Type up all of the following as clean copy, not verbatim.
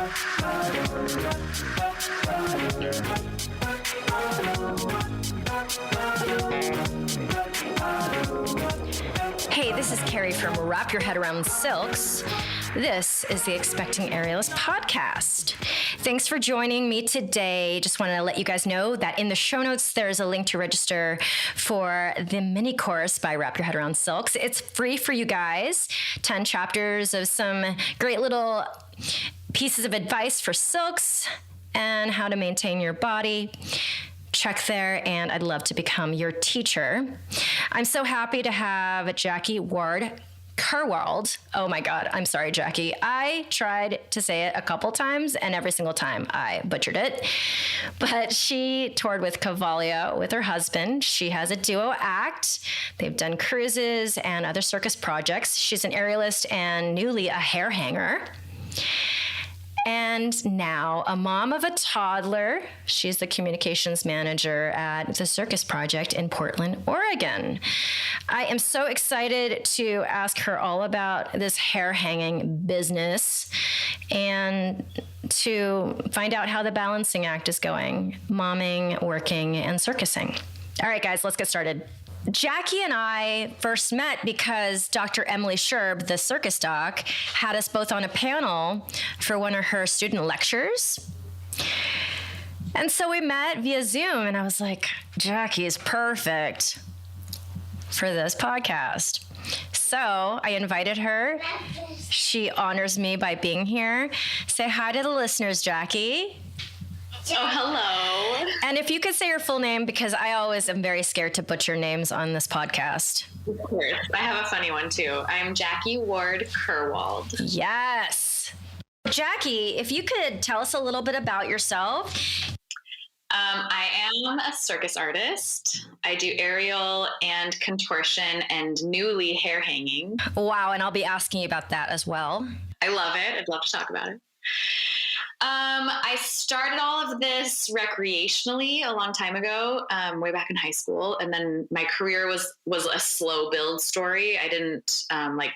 Hey, this is Carrie from Wrap Your Head Around Silks. This is the Expecting Aerialist podcast. Thanks for joining me today. Just want to let you guys know that in the show notes, there's a link to register for the mini course by Wrap Your Head Around Silks. It's free for you guys. 10 chapters of some great little pieces of advice for silks and how to maintain your body. Check there, and I'd love to become your teacher. I'm so happy to have Jacki Kehrwald. Oh my God, I'm sorry, Jacki. I tried to say it a couple times, and every single time I butchered it. But she toured with Kehrwald with her husband. She has a duo act. They've done cruises and other circus projects. She's an aerialist and newly a hair hanger. And now a mom of a toddler. She's the communications manager at the Circus Project in Portland, Oregon. I am so excited to ask her all about this hair hanging business and to find out how the balancing act is going, momming, working, and circusing. All right, guys, let's get started. Jacki and I first met because Dr. Emily Sherb, the circus doc, had us both on a panel for one of her student lectures. And so we met via Zoom, and I was like, Jacki is perfect for this podcast. So I invited her. She honors me by being here. Say hi to the listeners, Jacki. Oh, hello. And if you could say your full name, because I always am very scared to butcher names on this podcast. Of course. I have a funny one, too. I'm Jacki Ward Kehrwald. Yes. Jacki, if you could tell us a little bit about yourself. I am a circus artist. I do aerial and contortion and newly hair hanging. Wow, and I'll be asking you about that as well. I love it. I'd love to talk about it. I started all of this recreationally a long time ago, way back in high school. And then my career was a slow build story. I didn't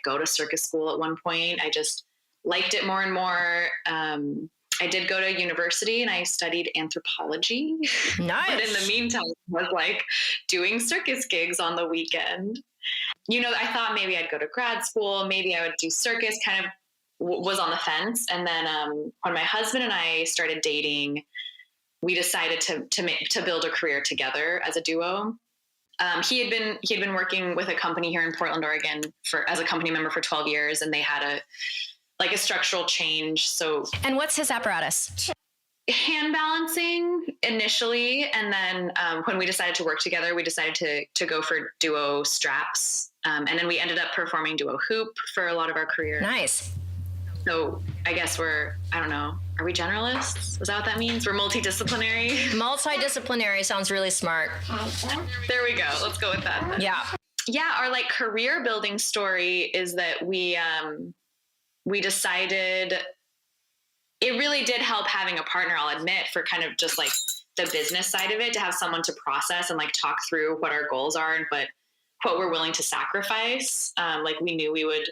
go to circus school at one point. I just liked it more and more. I did go to university and I studied anthropology. Nice. But in the meantime, I was doing circus gigs on the weekend. I thought maybe I'd go to grad school. Maybe I would do circus, kind of was on the fence. And then when my husband and I started dating, we decided to build a career together as a duo. He had been working with a company here in Portland, Oregon as a company member for 12 years. And they had a structural change. So, and what's his apparatus? Hand balancing initially. And then when we decided to work together, we decided to go for duo straps. And then we ended up performing duo hoop for a lot of our career. Nice. So I guess are we generalists? Is that what that means? We're multidisciplinary? Multidisciplinary sounds really smart. There we go. Let's go with that then. Yeah. Yeah. Our career building story is that we decided it really did help having a partner, I'll admit, for kind of just the business side of it, to have someone to process and talk through what our goals are and what we're willing to sacrifice. We knew we would,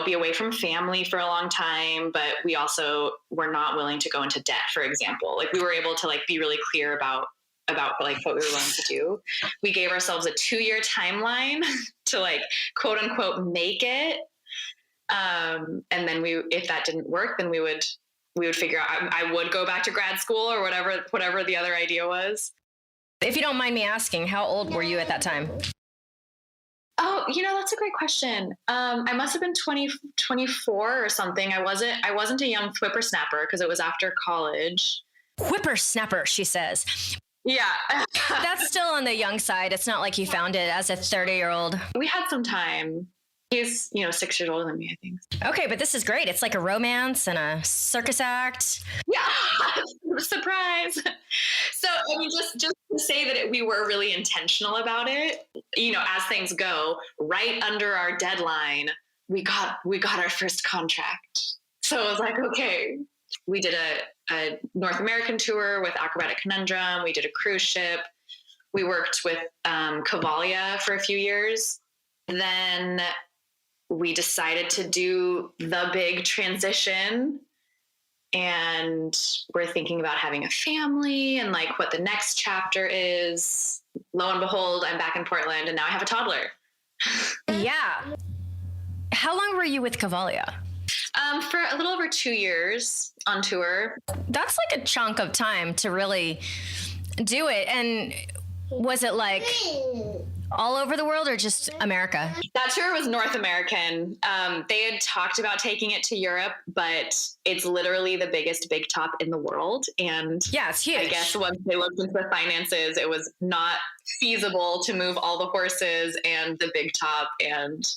be away from family for a long time, but we also were not willing to go into debt, for example. We were able to be really clear about what we were willing to do. We gave ourselves a 2-year timeline to quote unquote make it. And then if that didn't work, then we would figure out, I would go back to grad school or whatever the other idea was. If you don't mind me asking, how old were you at that time? Oh, that's a great question. I must have been 24 or something. I wasn't a young whippersnapper because it was after college. Whippersnapper, she says. Yeah. That's still on the young side. It's not like you found it as a 30-year-old. We had some time. He's, 6 years older than me, I think. Okay, but this is great. It's like a romance and a circus act. Yeah, surprise. So, just to say that we were really intentional about it, as things go, right under our deadline, we got our first contract. So I was like, okay. We did a North American tour with Acrobatic Conundrum. We did a cruise ship. We worked with Kehrwald for a few years. Then we decided to do the big transition and we're thinking about having a family and like what the next chapter is. Lo and behold, I'm back in Portland and now I have a toddler. Yeah. How long were you with Cavalia? For a little over 2 years on tour. That's like a chunk of time to really do it. And was it like all over the world or just America? That tour was North American. They had talked about taking it to Europe, but it's literally the biggest big top in the world. And yeah, it's huge. I guess once they looked into the finances, it was not feasible to move all the horses and the big top and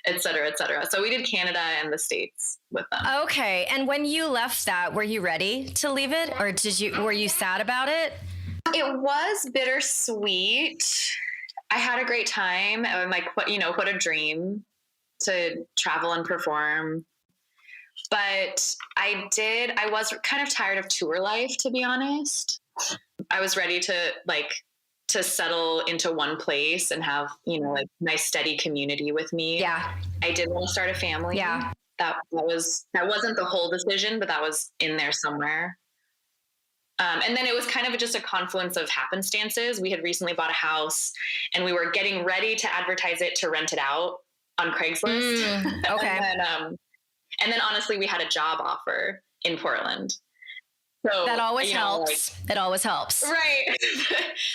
et cetera, et cetera. So we did Canada and the States with them. Okay. And when you left that, were you ready to leave it or were you sad about it? It was bittersweet. I had a great time. I'm like, what a dream to travel and perform. But I was kind of tired of tour life, to be honest. I was ready to settle into one place and have, like nice steady community with me. Yeah. I did want to start a family. Yeah. That wasn't the whole decision, but that was in there somewhere. And then it was kind of just a confluence of happenstances. We had recently bought a house and we were getting ready to advertise it to rent it out on Craigslist. Okay. and then honestly, we had a job offer in Portland. So that always helps. It always helps. Right.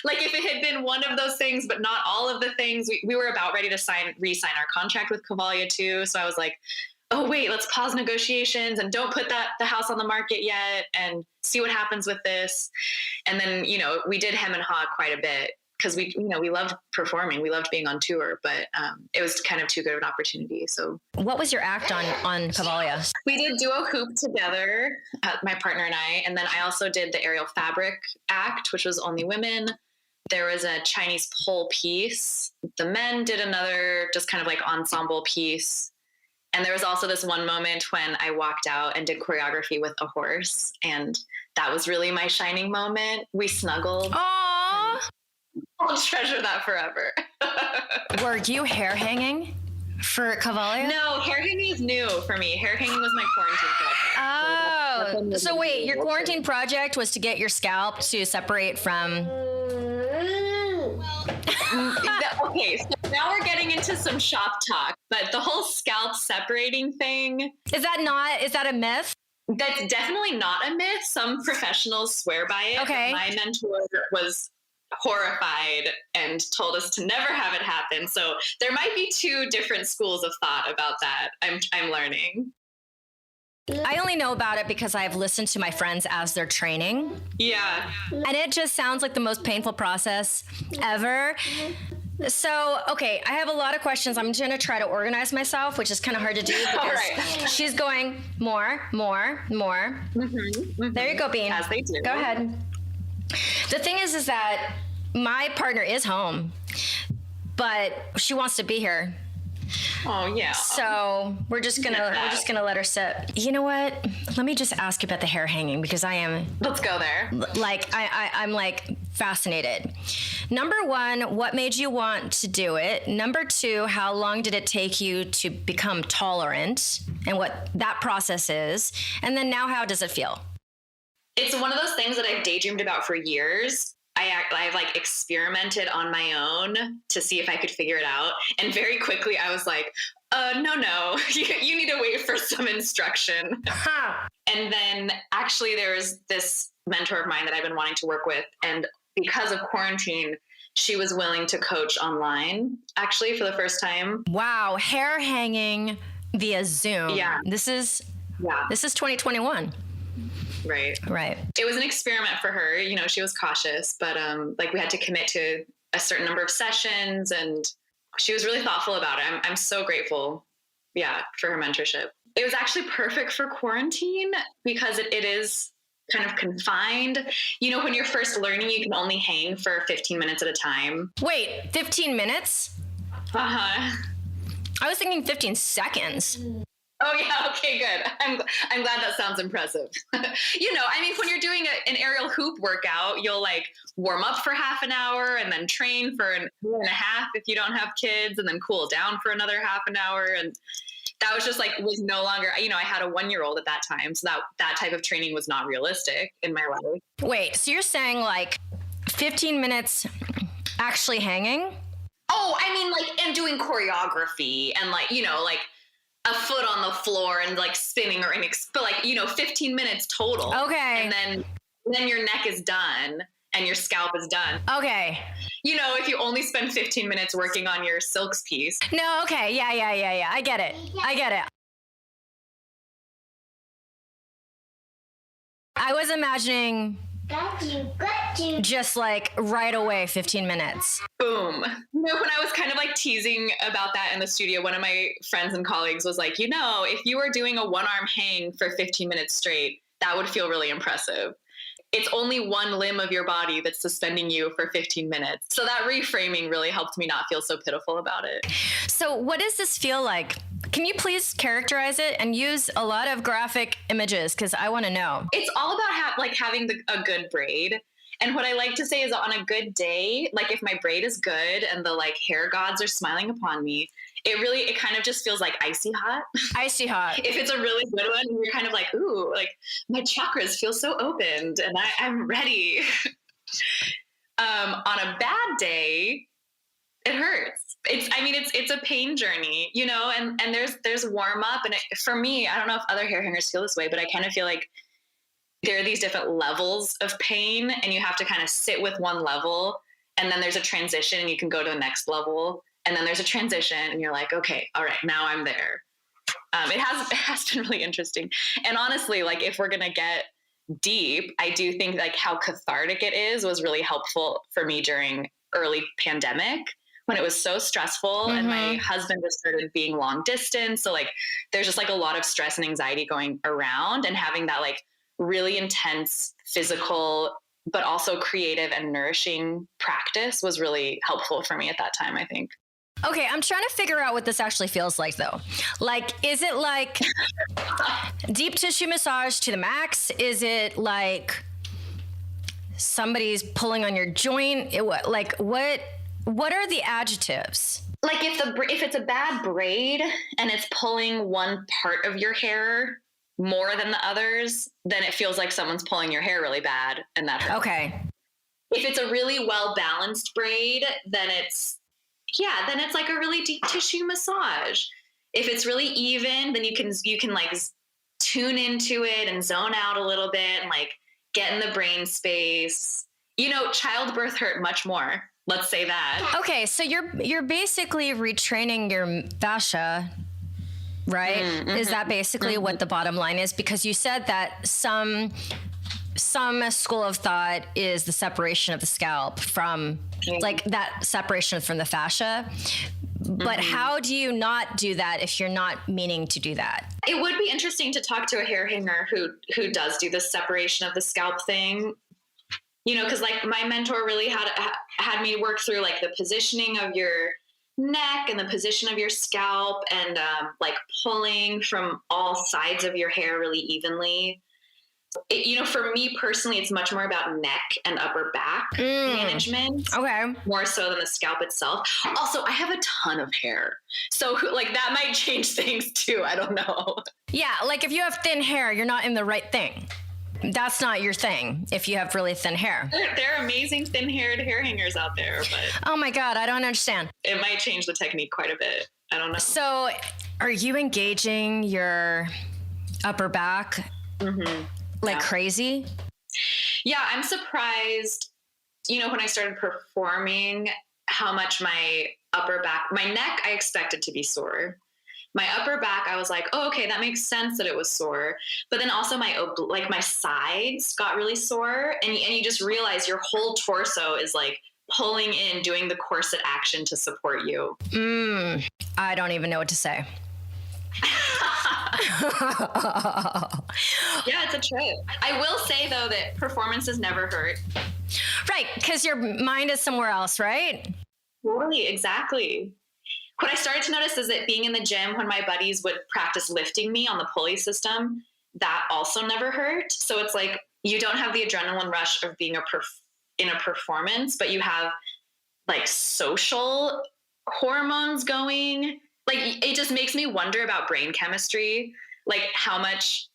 Like if it had been one of those things, but not all of the things, we were about ready to re-sign our contract with Cavalia too. So I was like, oh wait, let's pause negotiations and don't put the house on the market yet and see what happens with this. And then, we did hem and haw quite a bit because we loved performing. We loved being on tour, but it was kind of too good of an opportunity. So what was your act on Cavalia? We did duo hoop together, my partner and I. And then I also did the aerial fabric act, which was only women. There was a Chinese pole piece. The men did another just kind of like ensemble piece. And there was also this one moment when I walked out and did choreography with a horse. And that was really my shining moment. We snuggled. Aww. I'll treasure that forever. Were you hair hanging for Cavalia? No, hair hanging is new for me. Hair hanging was my quarantine project. Oh, so wait, your quarantine project was to get your scalp to separate from... Okay, so now we're getting into some shop talk, but the whole scalp separating thing. Is that a myth? That's definitely not a myth. Some professionals swear by it. Okay. My mentor was horrified and told us to never have it happen. So there might be two different schools of thought about that. I'm learning. I only know about it because I've listened to my friends as they're training. Yeah. And it just sounds like the most painful process ever. So, okay, I have a lot of questions. I'm going to try to organize myself, which is kind of hard to do because she's going more. Mm-hmm. There you go, Bean. As they do. Go ahead. The thing is that my partner is home, but she wants to be here. Oh yeah. So we're just gonna let her sit. You know what? Let me just ask you about the hair hanging because I am. Let's go there. Like I'm like fascinated. Number one, what made you want to do it? Number two, how long did it take you to become tolerant and what that process is? And then now, how does it feel? It's one of those things that I've daydreamed about for years. I've like experimented on my own to see if I could figure it out. And very quickly I was like, no, you need to wait for some instruction. Huh. And then actually there was this mentor of mine that I've been wanting to work with. And because of quarantine, she was willing to coach online actually for the first time. Wow. Hair hanging via Zoom. Yeah. This is 2021. Right. It was an experiment for her. She was cautious, but we had to commit to a certain number of sessions and she was really thoughtful about it. I'm so grateful. Yeah. For her mentorship. It was actually perfect for quarantine because it is kind of confined. When you're first learning, you can only hang for 15 minutes at a time. Wait, 15 minutes? Uh-huh. I was thinking 15 seconds. Oh yeah. Okay, good. I'm glad that sounds impressive. When you're doing an aerial hoop workout, you'll like warm up for half an hour and then train for an hour and a half if you don't have kids and then cool down for another half an hour. And that was just like, was no longer, you know, I had a 1-year-old at that time. So that type of training was not realistic in my life. Wait, so you're saying like 15 minutes actually hanging? Oh, I mean, like, and doing choreography and like, you know, like a foot on the floor and like spinning or but like, you know, 15 minutes total. Okay. And then your neck is done and your scalp is done. Okay. You know, if you only spend 15 minutes working on your silks piece. No, okay. Yeah. I get it. I was imagining just like right away, 15 minutes. Boom. You know, when I was kind of like teasing about that in the studio, one of my friends and colleagues was like, you know, if you were doing a 1-arm hang for 15 minutes straight, that would feel really impressive. It's only one limb of your body that's suspending you for 15 minutes. So that reframing really helped me not feel so pitiful about it. So what does this feel like? Can you please characterize it and use a lot of graphic images? Because I want to know. It's all about having a good braid. And what I like to say is on a good day, like if my braid is good and the like hair gods are smiling upon me, it kind of just feels like icy hot. Icy hot. If it's a really good one, you're kind of like, ooh, like my chakras feel so opened and I'm ready. On a bad day, it hurts. It's a pain journey, you know, and there's warm up. And for me, I don't know if other hair hangers feel this way, but I kind of feel like there are these different levels of pain and you have to kind of sit with one level and then there's a transition and you can go to the next level. And then there's a transition and you're like, okay, all right, now I'm there. It has been really interesting. And honestly, like if we're going to get deep, I do think like how cathartic it is was really helpful for me during early pandemic when it was so stressful and my husband just started being long distance. So like, there's just like a lot of stress and anxiety going around, and having that like really intense physical, but also creative and nourishing practice was really helpful for me at that time, I think. Okay, I'm trying to figure out what this actually feels like, though. Like, is it like deep tissue massage to the max? Is it like somebody's pulling on your joint? What are the adjectives? Like if it's a bad braid and it's pulling one part of your hair more than the others, then it feels like someone's pulling your hair really bad, and that hurts. Okay. If it's a really well-balanced braid, then it's like a really deep tissue massage. If it's really even, then you can like tune into it and zone out a little bit and like get in the brain space. You know, childbirth hurt much more. Let's say that. Okay, so you're basically retraining your fascia, right? Mm-hmm. Is that basically what the bottom line is? Because you said that some school of thought is the separation of the scalp from like that separation from the fascia. But how do you not do that if you're not meaning to do that? It would be interesting to talk to a hair hanger who does do this separation of the scalp thing. You know, because like my mentor really had me work through like the positioning of your neck and the position of your scalp and like pulling from all sides of your hair really evenly. You know, for me personally, it's much more about neck and upper back management. Okay. More so than the scalp itself. Also, I have a ton of hair. So like that might change things too. I don't know. Yeah. Like if you have thin hair, you're not in the right thing. That's not your thing if you have really thin hair. There are amazing thin-haired hair hangers out there, but... Oh my God, I don't understand. It might change the technique quite a bit. I don't know. So are you engaging your upper back crazy? Yeah, I'm surprised, you know, when I started performing, how much my upper back, my neck, I expected to be sore. My upper back, I was like, oh, okay, that makes sense that it was sore. But then also my sides got really sore. And you just realize your whole torso is like pulling in, doing the corset action to support you. I don't even know what to say. Yeah, it's a trip. I will say, though, that performances never hurt. Right, because your mind is somewhere else, right? Totally, exactly. What I started to notice is that being in the gym when my buddies would practice lifting me on the pulley system, that also never hurt. So it's like you don't have the adrenaline rush of being in a performance, but you have like social hormones going like, it just makes me wonder about brain chemistry, like how much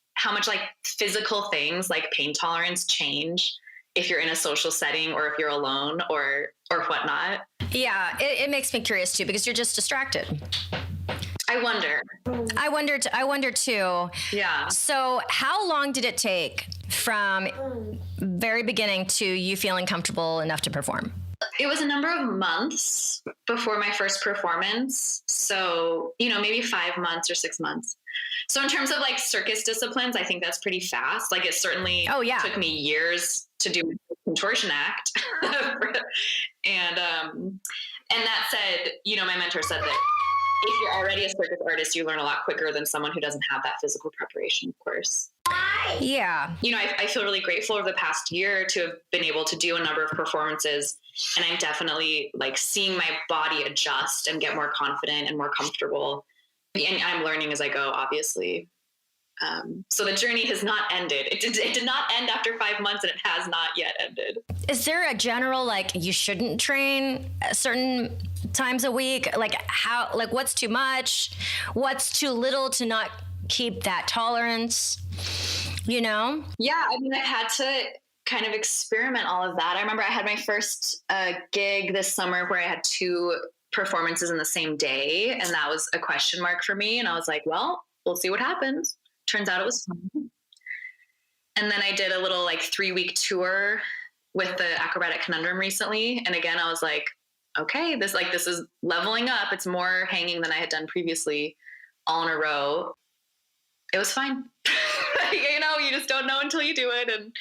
like physical things like pain tolerance change if you're in a social setting or if you're alone or whatnot. Yeah, it makes me curious too, because you're just distracted. I wonder too. Yeah. So how long did it take from very beginning to you feeling comfortable enough to perform? It was a number of months before my first performance. So, maybe 5 months or 6 months. So in terms of like circus disciplines, I think that's pretty fast. Like it certainly took me years to do a contortion act. And that said, my mentor said that if you're already a circus artist, you learn a lot quicker than someone who doesn't have that physical preparation, of course. Yeah. I feel really grateful over the past year to have been able to do a number of performances. And I'm definitely like seeing my body adjust and get more confident and more comfortable. And I'm learning as I go, obviously. So the journey has not ended. It did not end after 5 months, and it has not yet ended. Is there a general, like, you shouldn't train certain times a week? Like what's too much? What's too little to not keep that tolerance? Yeah, I mean, I had to kind of experiment all of that. I remember I had my first gig this summer where I had 2 performances in the same day, and that was a question mark for me. And I was like, well, we'll see what happens. Turns out it was fun. And then I did a little like 3-week tour with the Acrobatic Conundrum recently. And again, I was like, okay, this is leveling up. It's more hanging than I had done previously, all in a row. It was fine. You just don't know until you do it and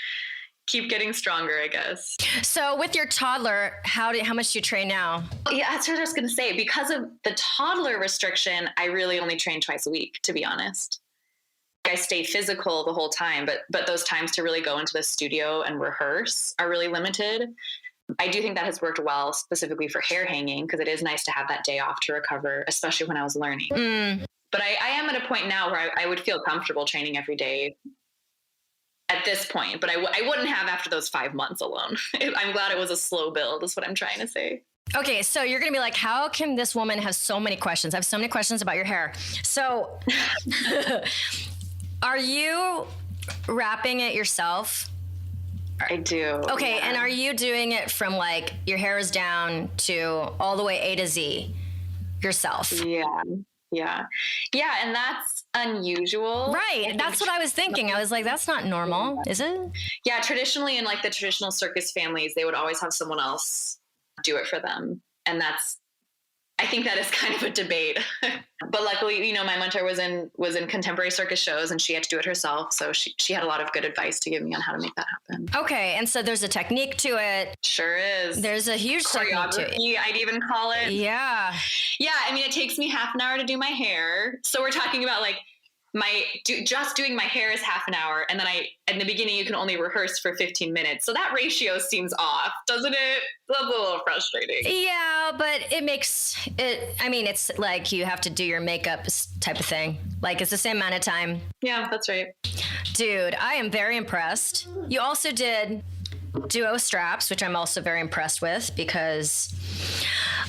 keep getting stronger, I guess. So with your toddler, how much do you train now? Yeah, that's what I was going to say. Because of the toddler restriction, I really only train twice a week, to be honest. I stay physical the whole time, but those times to really go into the studio and rehearse are really limited. I do think that has worked well, specifically for hair hanging, because it is nice to have that day off to recover, especially when I was learning. But I am at a point now where I would feel comfortable training every day at this point, but I wouldn't have after those 5 months alone. I'm glad it was a slow build, is what I'm trying to say. Okay, so you're going to be like, how can this woman have so many questions? I have so many questions about your hair. So are you wrapping it yourself? I do. Okay, yeah. And are you doing it from like your hair is down to all the way A to Z yourself? Yeah, and that's unusual. Right, that's what I was thinking. I was like, that's not normal, is it? Yeah, traditionally in like the traditional circus families, they would always have someone else do it for them. And I think that is kind of a debate. But luckily, my mentor was in contemporary circus shows, and she had to do it herself. So she had a lot of good advice to give me on how to make that happen. Okay, and so there's a technique to it. Sure is. There's a huge technique to it. I'd even call it. Yeah. Yeah, I mean, it takes me half an hour to do my hair. So we're talking about like just doing my hair is half an hour, and then in the beginning you can only rehearse for 15 minutes. So that ratio seems off, doesn't it? That's a little frustrating. Yeah, but it makes it. I mean, it's like you have to do your makeup type of thing. Like it's the same amount of time. Yeah, that's right. Dude, I am very impressed. You also did duo straps, which I'm also very impressed with because.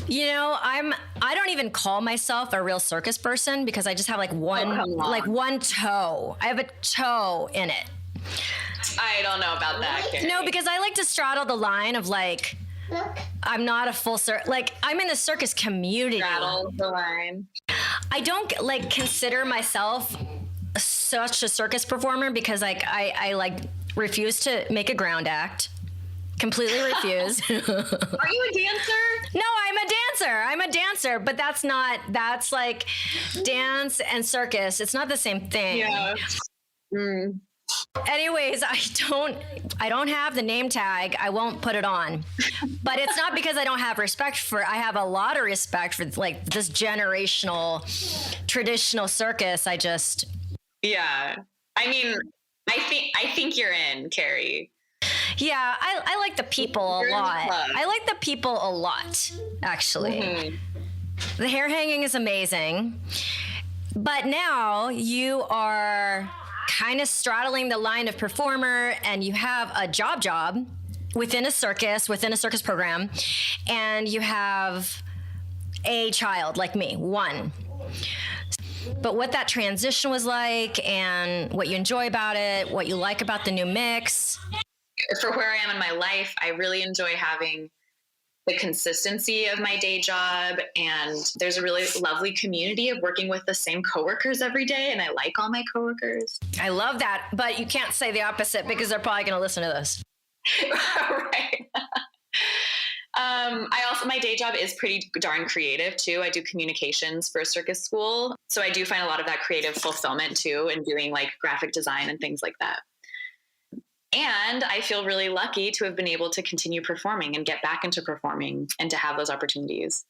I don't even call myself a real circus person because I just have like one toe. I have a toe in it. I don't know about that, Carrie. No, because I like to straddle the line of like, I'm not a full like I'm in the circus community. Straddle the line. I don't like consider myself such a circus performer because like I like refuse to make a ground act. Completely refuse. Are you a dancer? No, I'm a dancer, but that's like dance and circus. It's not the same thing. Yeah. Anyways, I don't have the name tag. I won't put it on. But it's not because I don't have I have a lot of respect for like this generational traditional circus. Yeah. I mean, I think you're in, Carrie. Yeah, I like the people a lot. I like the people a lot, actually. Mm-hmm. The hair hanging is amazing. But now you are kind of straddling the line of performer and you have a job within a circus program, and you have a child like me, one. But what that transition was like and what you enjoy about it, what you like about the new mix. For where I am in my life, I really enjoy having the consistency of my day job. And there's a really lovely community of working with the same coworkers every day. And I like all my coworkers. I love that. But you can't say the opposite because they're probably going to listen to this. Right. My day job is pretty darn creative too. I do communications for a circus school. So I do find a lot of that creative fulfillment too in doing like graphic design and things like that. And I feel really lucky to have been able to continue performing and get back into performing and to have those opportunities.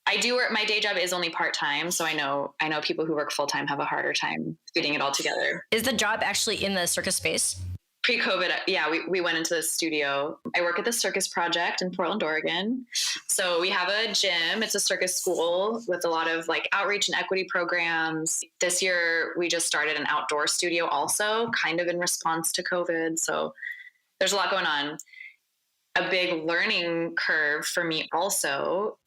I do work, my day job is only part-time. So I know people who work full-time have a harder time fitting it all together. Is the job actually in the circus space? Pre-COVID, yeah, we went into the studio. I work at the Circus Project in Portland, Oregon. So we have a gym. It's a circus school with a lot of like outreach and equity programs. This year, we just started an outdoor studio also, kind of in response to COVID. So there's a lot going on. A big learning curve for me also.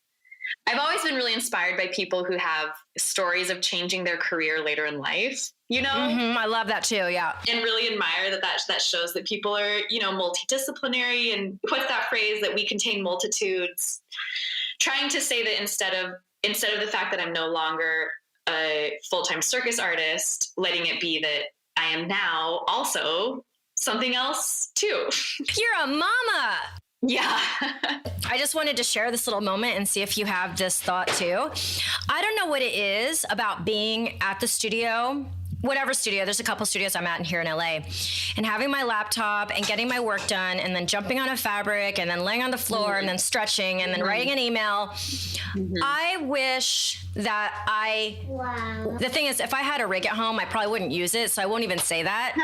I've always been really inspired by people who have stories of changing their career later in life, you know? Mm-hmm, I love that too, yeah. And really admire that shows that people are, you know, multidisciplinary. And what's that phrase, that we contain multitudes? Trying to say that instead of the fact that I'm no longer a full-time circus artist, letting it be that I am now also something else too. You're a mama. Yeah. I just wanted to share this little moment and see if you have this thought too. I don't know what it is about being at the studio, whatever studio. There's a couple studios I'm at here in LA, and having my laptop and getting my work done and then jumping on a fabric and then laying on the floor and then stretching and then writing an email. I wish that the thing is, if I had a rig at home, I probably wouldn't use it. So I won't even say that.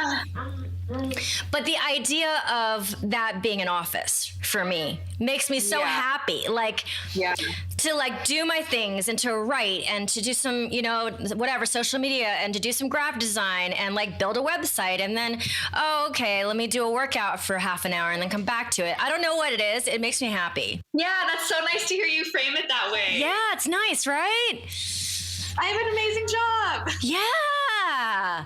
But the idea of that being an office for me makes me so happy. Like, to like do my things and to write and to do some, you know, whatever, social media, and to do some graphic design and like build a website. And then, okay, let me do a workout for half an hour and then come back to it. I don't know what it is. It makes me happy. Yeah, that's so nice to hear you frame it that way. Yeah, it's nice, right? I have an amazing job. Yeah,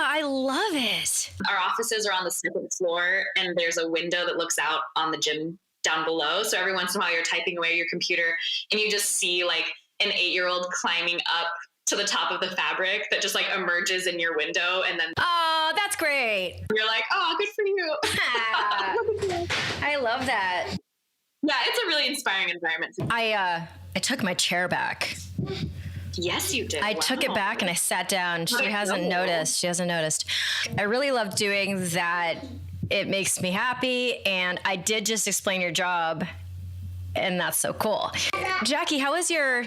I love it. Our offices are on the second floor, and there's a window that looks out on the gym down below. So every once in a while you're typing away at your computer and you just see like an 8-year-old climbing up to the top of the fabric that just like emerges in your window. And then, oh, that's great. You're like, oh, good for you. I love that. Yeah, it's a really inspiring environment. I took my chair back. Yes, you did. I took it back and I sat down. She hasn't noticed. I really love doing that. It makes me happy. And I did just explain your job, and that's so cool. Jacki, how was your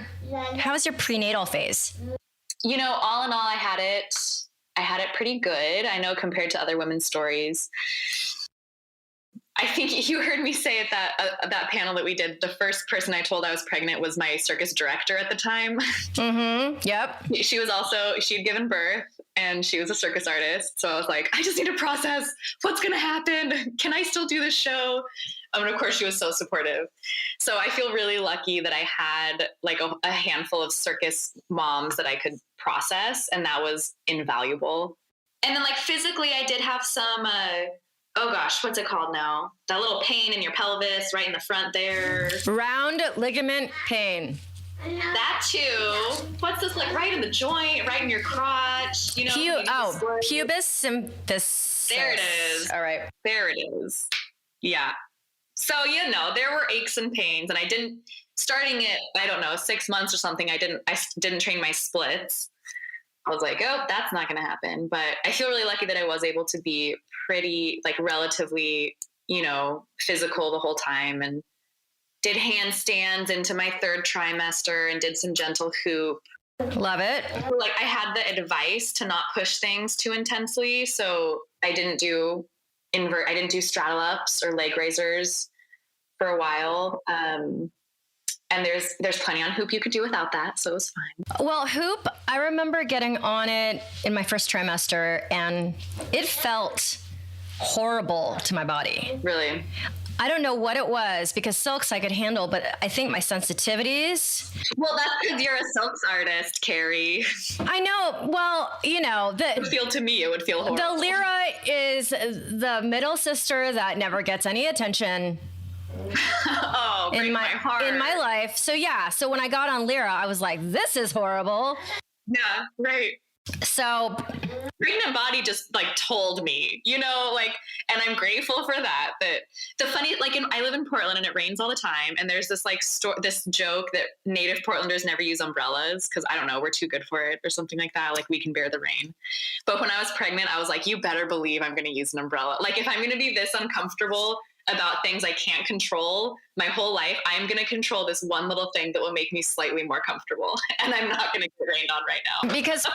prenatal phase? You know, all in all, I had it pretty good. I know compared to other women's stories. I think you heard me say at that panel that we did, the first person I told I was pregnant was my circus director at the time. Mm-hmm. Yep. She'd given birth and she was a circus artist. So I was like, I just need to process what's going to happen. Can I still do this show? And of course she was so supportive. So I feel really lucky that I had like a handful of circus moms that I could process. And that was invaluable. And then like physically I did have some, oh gosh, what's it called now? That little pain in your pelvis, right in the front there. Round ligament pain. That too. What's this, like right in the joint, right in your crotch? You know. Pubis symphysis. There it is. All right. There it is. Yeah. So, you know, there were aches and pains, and starting at, I don't know, 6 months or something, I didn't train my splits. I was like, oh, that's not going to happen. But I feel really lucky that I was able to be pretty, like relatively, you know, physical the whole time, and did handstands into my 3rd trimester and did some gentle hoop. Love it. Like I had the advice to not push things too intensely. So I didn't do straddle ups or leg raisers for a while. And there's plenty on hoop you could do without that, so it was fine. Well, hoop, I remember getting on it in my 1st trimester, and it felt horrible to my body. Really? I don't know what it was, because silks I could handle, but I think my sensitivities. Well, that's because you're a silks artist, Carrie. I know. Well, It would feel to me, it would feel horrible. the Lyra is the middle sister that never gets any attention. Oh, break my heart. In my life. So yeah. So when I got on Lyra, I was like, this is horrible. Yeah, right. So Pregnant Body just like told me, and I'm grateful for that. But the funny, I live in Portland and it rains all the time. And there's this this joke that native Portlanders never use umbrellas because I don't know, we're too good for it or something like that. Like we can bear the rain. But when I was pregnant, I was like, you better believe I'm going to use an umbrella. Like if I'm going to be this uncomfortable about things I can't control my whole life, I'm going to control this one little thing that will make me slightly more comfortable. And I'm not going to get rained on right now. Because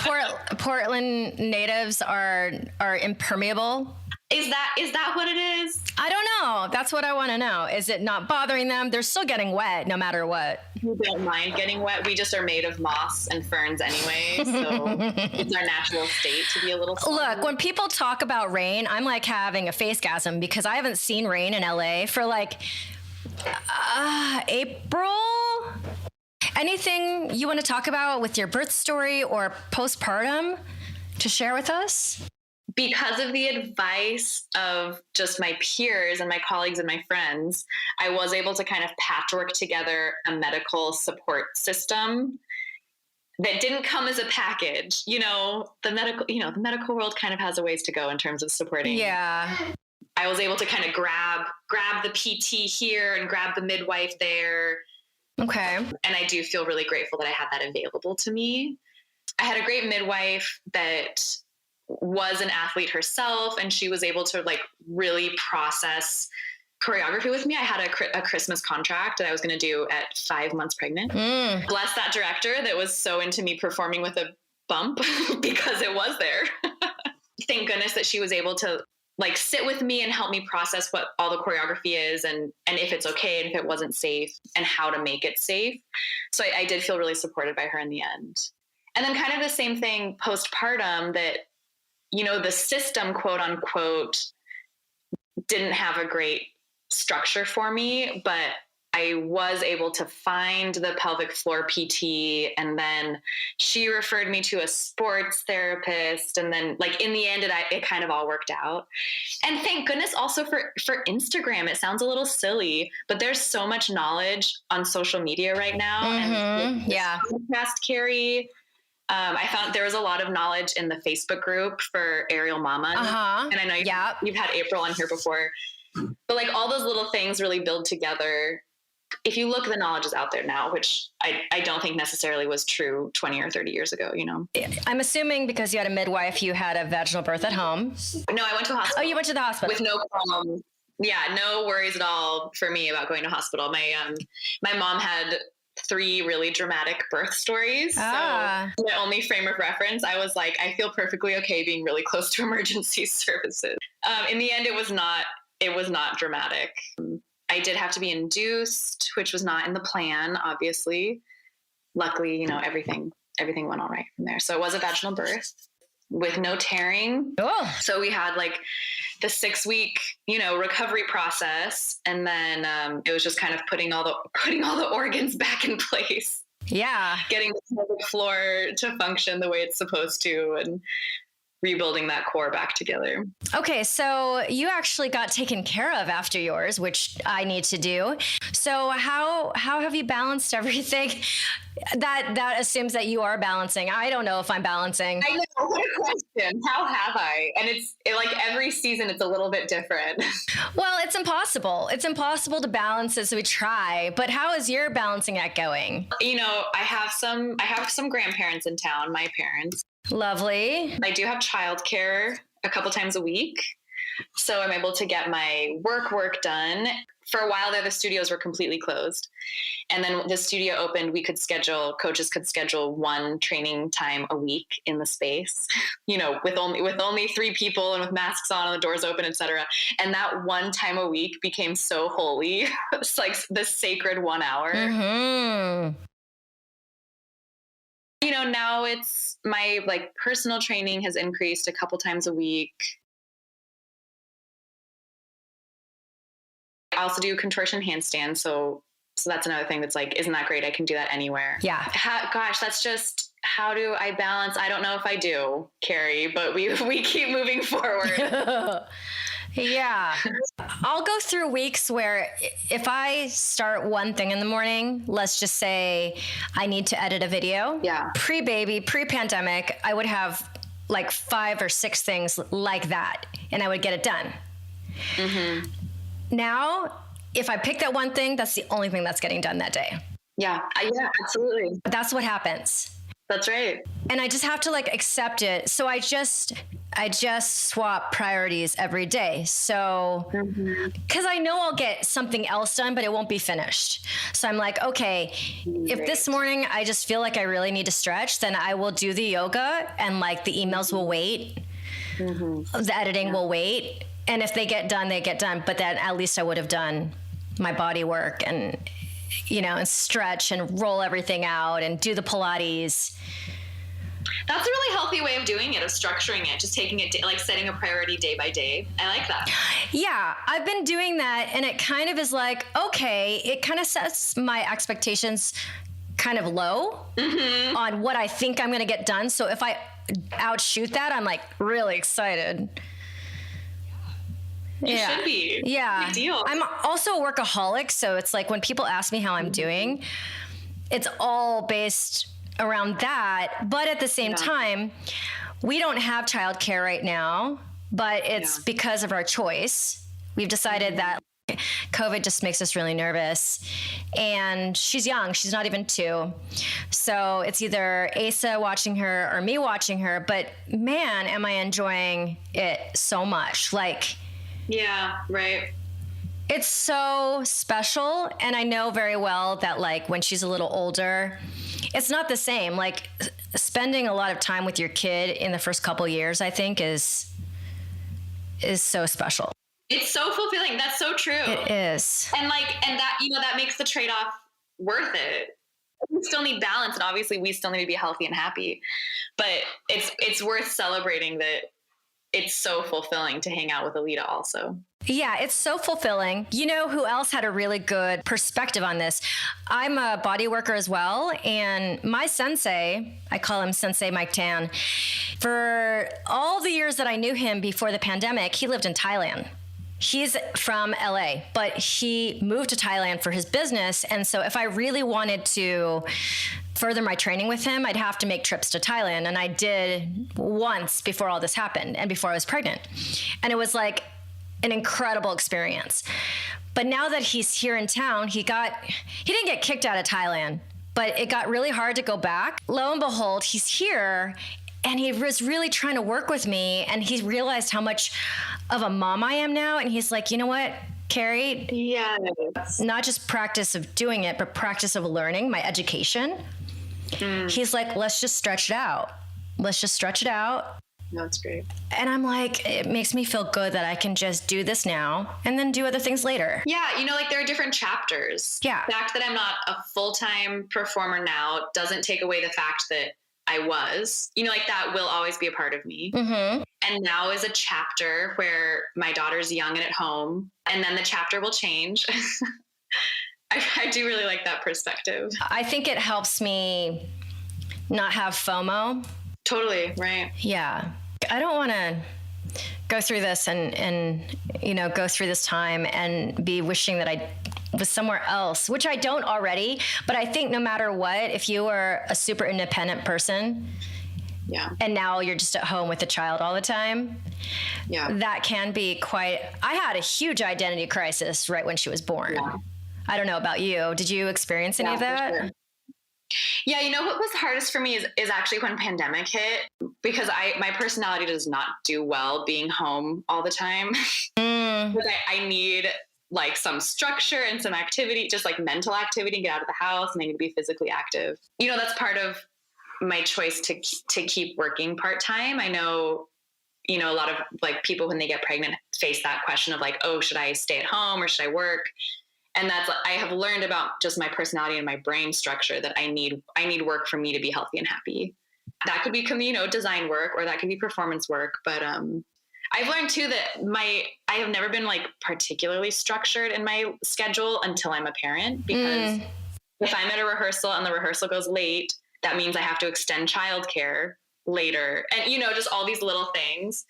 Portland natives are impermeable. Is that what it is? I don't know. That's what I want to know. Is it not bothering them? They're still getting wet no matter what. We don't mind getting wet. We just are made of moss and ferns anyway. So it's our natural state to be a little smaller. Look, when people talk about rain, I'm like having a face-gasm because I haven't seen rain in LA for April. Anything you want to talk about with your birth story or postpartum to share with us? Because of the advice of just my peers and my colleagues and my friends, I was able to kind of patchwork together a medical support system that didn't come as a package. The medical world kind of has a ways to go in terms of supporting. Yeah. I was able to kind of grab the PT here and grab the midwife there. Okay. And I do feel really grateful that I had that available to me. I had a great midwife that was an athlete herself, and she was able to really process choreography with me. I had a Christmas contract that I was going to do at 5 months pregnant. Bless that director that was so into me performing with a bump because it was there. Thank goodness that she was able to sit with me and help me process what all the choreography is and if it's okay and if it wasn't safe and how to make it safe. So I did feel really supported by her in the end. And then kind of the same thing postpartum, that the system, quote unquote, didn't have a great structure for me, but I was able to find the pelvic floor PT, and then she referred me to a sports therapist. And then in the end, it kind of all worked out. And thank goodness also for Instagram. It sounds a little silly, but there's so much knowledge on social media right now. Mm-hmm. And yeah. Podcast, Carrie. I found there was a lot of knowledge in the Facebook group for Aerial Mama. Uh-huh. And I know you've had April on here before, but all those little things really build together. If you look, the knowledge is out there now, which I don't think necessarily was true 20 or 30 years ago, I'm assuming because you had a midwife, you had a vaginal birth at home. No, I went to a hospital. Oh, you went to the hospital. With no problem. Yeah, no worries at all for me about going to hospital. My mom had 3 really dramatic birth stories. So my only frame of reference, I was like, I feel perfectly okay being really close to emergency services. In the end, it was not dramatic. I did have to be induced, which was not in the plan, obviously. Luckily, everything went all right from there. So it was a vaginal birth with no tearing. Oh. So we had the 6-week, recovery process. And then it was just kind of putting all the organs back in place. Yeah. Getting the pelvic floor to function the way it's supposed to and rebuilding that core back together. Okay, so you actually got taken care of after yours, which I need to do. So how have you balanced everything? That assumes that you are balancing. I don't know if I'm balancing. I know, what a question. How have I? And it's every season it's a little bit different. Well, it's impossible. It's impossible to balance as we try. But how is your balancing act going? I have some grandparents in town, my parents. Lovely. I do have childcare a couple times a week. So I'm able to get my work done. For a while there, the studios were completely closed. And then the studio opened, coaches could schedule 1 training time a week in the space, with only 3 people and with masks on and the doors open, etc. And that 1 time a week became so holy. It's like the sacred 1 hour. Mm-hmm. Now it's my personal training has increased a couple times a week. I also do contortion handstands. So that's another thing that's like, isn't that great? I can do that anywhere. Yeah. Gosh, that's just, how do I balance? I don't know if I do, Carrie, but we keep moving forward. Yeah. I'll go through weeks where if I start one thing in the morning, let's just say I need to edit a video. Yeah. Pre-baby, pre-pandemic, I would have like 5 or 6 things like that, and I would get it done. Mm-hmm. Now, if I pick that one thing, that's the only thing that's getting done that day. Yeah. Yeah, absolutely. That's what happens. That's right. And I just have to like accept it. So I just swap priorities every day. So, because I know I'll get something else done, but it won't be finished. So I'm like, okay, if this morning I just feel like I really need to stretch, then I will do the yoga, and like the emails will wait. The editing will wait. And if they get done, they get done. But then at least I would have done my body work and, you know, and stretch and roll everything out and do the Pilates. That's a really healthy way of doing it, of structuring it, just taking it, like setting a priority day by day. I like that. Yeah, I've been doing that, and it kind of is like, okay, it kind of sets my expectations kind of low on what I think I'm going to get done. So if I outshoot that, I'm like really excited. You should be. Yeah. Big deal. I'm also a workaholic, so it's like when people ask me how I'm doing, it's all based around that. But at the same time, we don't have childcare right now, but it's because of our choice. We've decided that COVID just makes us really nervous. And she's young. She's not even 2. So it's either Asa watching her or me watching her. But man, am I enjoying it so much. Like, yeah, right. It's so special. And I know very well that like when she's a little older, it's not the same. Like spending a lot of time with your kid in the first couple years, I think is so special. It's so fulfilling. That's so true. It is. And that, you know, that makes the trade-off worth it. We still need balance, and obviously we still need to be healthy and happy, but it's worth celebrating that it's so fulfilling to hang out with Alita also. Yeah, it's so fulfilling. You know who else had a really good perspective on this? I'm a body worker as well, and my sensei, I call him Sensei Mike Tan, for all the years that I knew him before the pandemic, he lived in Thailand. He's from LA, but he moved to Thailand for his business. And so if I really wanted to further my training with him, I'd have to make trips to Thailand. And I did once before all this happened and before I was pregnant. And it was like an incredible experience. But now that he's here in town, he didn't get kicked out of Thailand, but it got really hard to go back. Lo and behold, he's here. And he was really trying to work with me, and he realized how much of a mom I am now. And he's like, you know what, Carrie? Yeah. Not just practice of doing it, but practice of learning, my education. He's like, let's just stretch it out. Let's just stretch it out. That's great. And I'm like, it makes me feel good that I can just do this now and then do other things later. Yeah, you know, like there are different chapters. Yeah. The fact that I'm not a full-time performer now doesn't take away the fact that I was, you know, like that will always be a part of me. Mm-hmm. And now is a chapter where my daughter's young and at home, and then the chapter will change. I do really like that perspective. I think it helps me not have FOMO. Totally, right. Yeah. I don't want to go through this and, you know, go through this time and be wishing that I was somewhere else, which I don't already. But I think no matter what, if you are a super independent person, and now you're just at home with a child all the time, that can be quite. I had a huge identity crisis right when she was born. Yeah. I don't know about you. Did you experience any of that? Sure. Yeah, you know what was hardest for me is actually when pandemic hit, because my personality does not do well being home all the time. I need like some structure and some activity, just like mental activity, and get out of the house, and I need to be physically active. You know, that's part of my choice to keep working part-time. I know, you know, a lot of like people when they get pregnant face that question of like, oh, should I stay at home or should I work? And that's, I have learned about just my personality and my brain structure that I need work for me to be healthy and happy. That could be, you know, design work, or that could be performance work. But I've learned too that I have never been like particularly structured in my schedule until I'm a parent, because if I'm at a rehearsal and the rehearsal goes late, that means I have to extend childcare later. And, you know, just all these little things.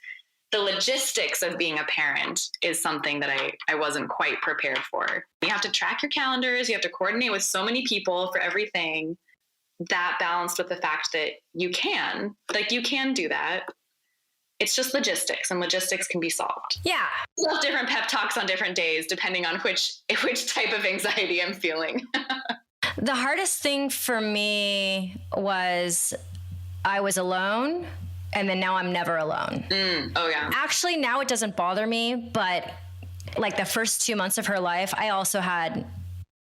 The logistics of being a parent is something that I wasn't quite prepared for. You have to track your calendars. You have to coordinate with so many people for everything. That balanced with the fact that you can do that. It's just logistics, and logistics can be solved. Yeah. So different pep talks on different days, depending on which type of anxiety I'm feeling. The hardest thing for me was I was alone, and then now I'm never alone. Oh, yeah. Actually, now it doesn't bother me, but like the first 2 months of her life, I also had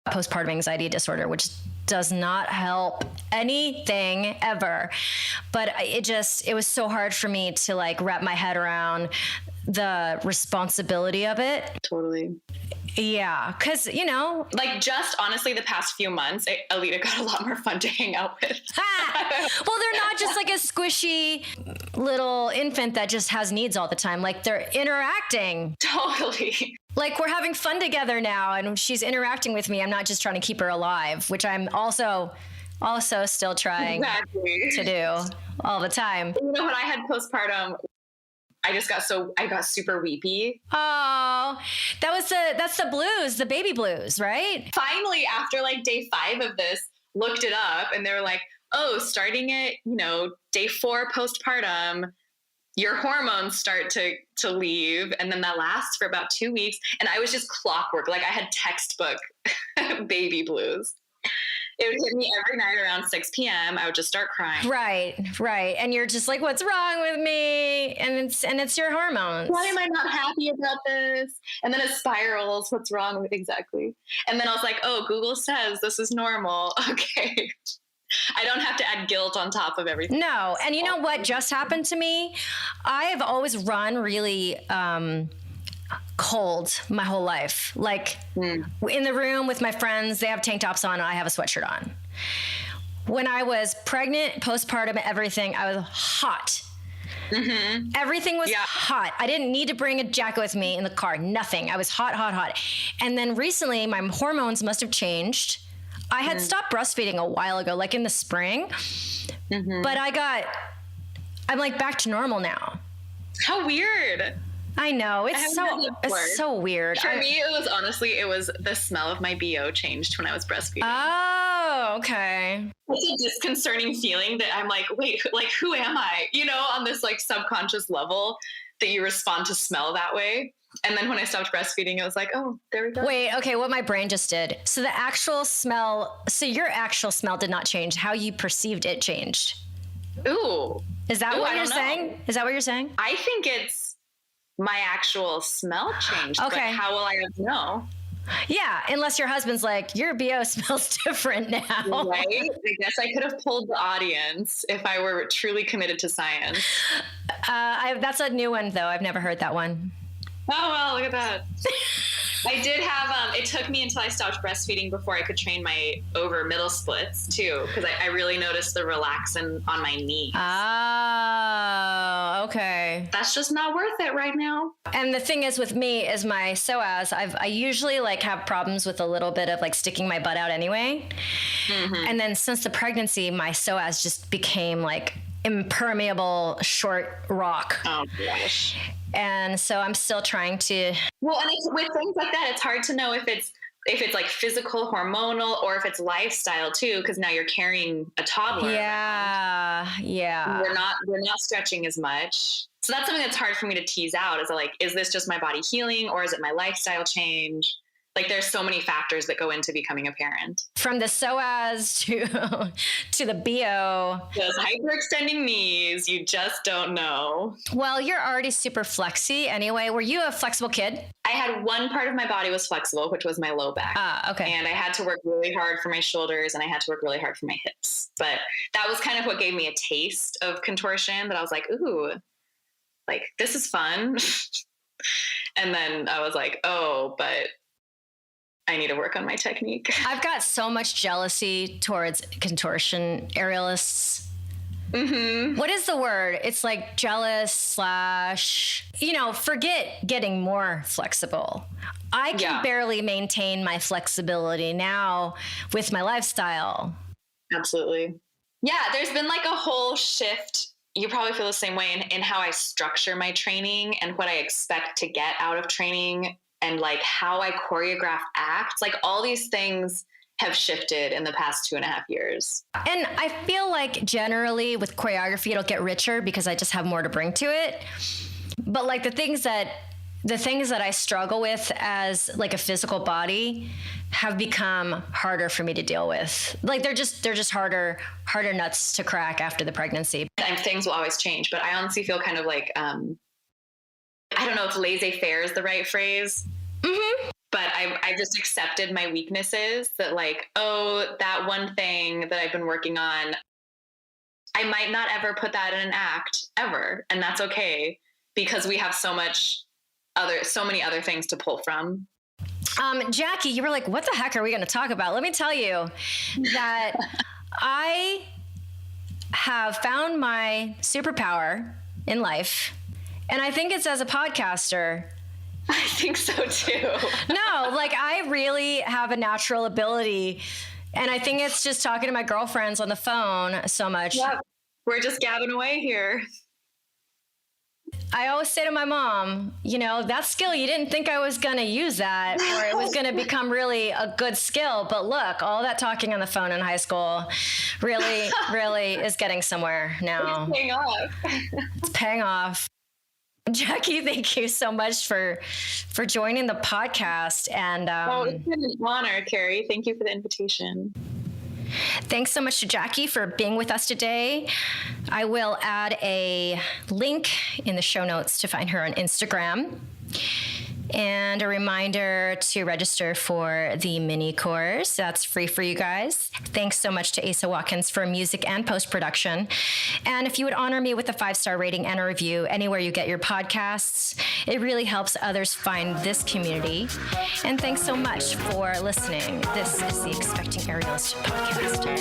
postpartum anxiety disorder, which does not help anything ever. But it was so hard for me to like wrap my head around the responsibility of it. Totally. Yeah, because, you know. Like, just honestly, the past few months, Alita got a lot more fun to hang out with. Well, they're not just like a squishy little infant that just has needs all the time. Like, they're interacting. Totally. Like, we're having fun together now, and she's interacting with me. I'm not just trying to keep her alive, which I'm also still trying to do all the time. You know, when I had postpartum, I got super weepy. Oh, that's the blues, the baby blues, right? Finally, after like day 5 of this, looked it up, and they were like, oh, starting at, you know, day 4 postpartum, your hormones start to leave, and then that lasts for about 2 weeks. And I was just clockwork. Like, I had textbook baby blues. It would hit me every night around 6 p.m. I would just start crying. Right. And you're just like, what's wrong with me? And it's your hormones. Why am I not happy about this? And then it spirals. What's wrong with exactly? And then I was like, oh, Google says this is normal. Okay. I don't have to add guilt on top of everything. No. And you know what just happened to me? I have always run really cold my whole life. Like in the room with my friends, they have tank tops on and I have a sweatshirt on. When I was pregnant, postpartum, everything, I was hot. Mm-hmm. Everything was hot. I didn't need to bring a jacket with me in the car. Nothing. I was hot. And then recently my hormones must have changed. I had stopped breastfeeding a while ago, like in the spring, but I'm like back to normal now. How weird. I know. It's so weird. For me, it was the smell of my BO changed when I was breastfeeding. Oh, okay. It's a disconcerting feeling that I'm like, wait, like, who am I? You know, on this like subconscious level that you respond to smell that way. And then when I stopped breastfeeding, it was like, oh, there we go. Wait, okay, what my brain just did. So your actual smell did not change. How you perceived it changed. Ooh. Is that what you're saying? Is that what you're saying? I think it's my actual smell changed. Okay. But how will I ever know? Yeah, unless your husband's like, your BO smells different now. Right? I guess I could have pulled the audience if I were truly committed to science. That's a new one, though. I've never heard that one. Oh, well, look at that. I did have, it took me until I stopped breastfeeding before I could train my over middle splits too, because I really noticed the relaxin on my knees. Oh, okay. That's just not worth it right now. And the thing is with me is my psoas, I usually like have problems with a little bit of like sticking my butt out anyway. Mm-hmm. And then since the pregnancy, my psoas just became like impermeable short rock. Oh gosh. And so I'm still trying to. Well, and with things like that, it's hard to know if it's like physical, hormonal, or if it's lifestyle too, because now you're carrying a toddler. Yeah, around. yeah. We're not stretching as much. So that's something that's hard for me to tease out. Is this just my body healing, or is it my lifestyle change? Like, there's so many factors that go into becoming a parent. From the psoas to the BO. Those hyperextending knees, you just don't know. Well, you're already super flexy anyway. Were you a flexible kid? I had one part of my body was flexible, which was my low back. Okay. And I had to work really hard for my shoulders, and I had to work really hard for my hips. But that was kind of what gave me a taste of contortion, that I was like, ooh, like, this is fun. And then I was like, oh, but I need to work on my technique. I've got so much jealousy towards contortion aerialists. Mm-hmm. What is the word? It's like jealous slash, forget getting more flexible. I can barely maintain my flexibility now with my lifestyle. Absolutely. Yeah, there's been like a whole shift. You probably feel the same way in how I structure my training and what I expect to get out of training and like how I choreograph acts. Like all these things have shifted in the past 2.5 years. And I feel like generally with choreography, it'll get richer because I just have more to bring to it. But like the things that I struggle with as like a physical body have become harder for me to deal with. Like they're just harder nuts to crack after the pregnancy. And things will always change, but I honestly feel kind of like, I don't know if laissez-faire is the right phrase, but I've just accepted my weaknesses that like, oh, that one thing that I've been working on, I might not ever put that in an act ever. And that's okay because we have so many other things to pull from. Jacki, you were like, what the heck are we going to talk about? Let me tell you that I have found my superpower in life, and I think it's as a podcaster. I think so too. No, like I really have a natural ability, and I think it's just talking to my girlfriends on the phone so much. Yep. We're just gabbing away here. I always say to my mom, that skill, you didn't think I was going to use that or it was going to become really a good skill. But look, all that talking on the phone in high school really, really is getting somewhere now. It's paying off. It's paying off. Jacki, thank you so much for joining the podcast. And it's been an honor, Carrie. Thank you for the invitation. Thanks so much to Jacki for being with us today. I will add a link in the show notes to find her on Instagram. And a reminder to register for the mini course. That's free for you guys. Thanks so much to Asa Watkins for music and post-production. And if you would honor me with a 5-star rating and a review anywhere you get your podcasts, it really helps others find this community. And thanks so much for listening. This is the Expecting Aerialist podcast.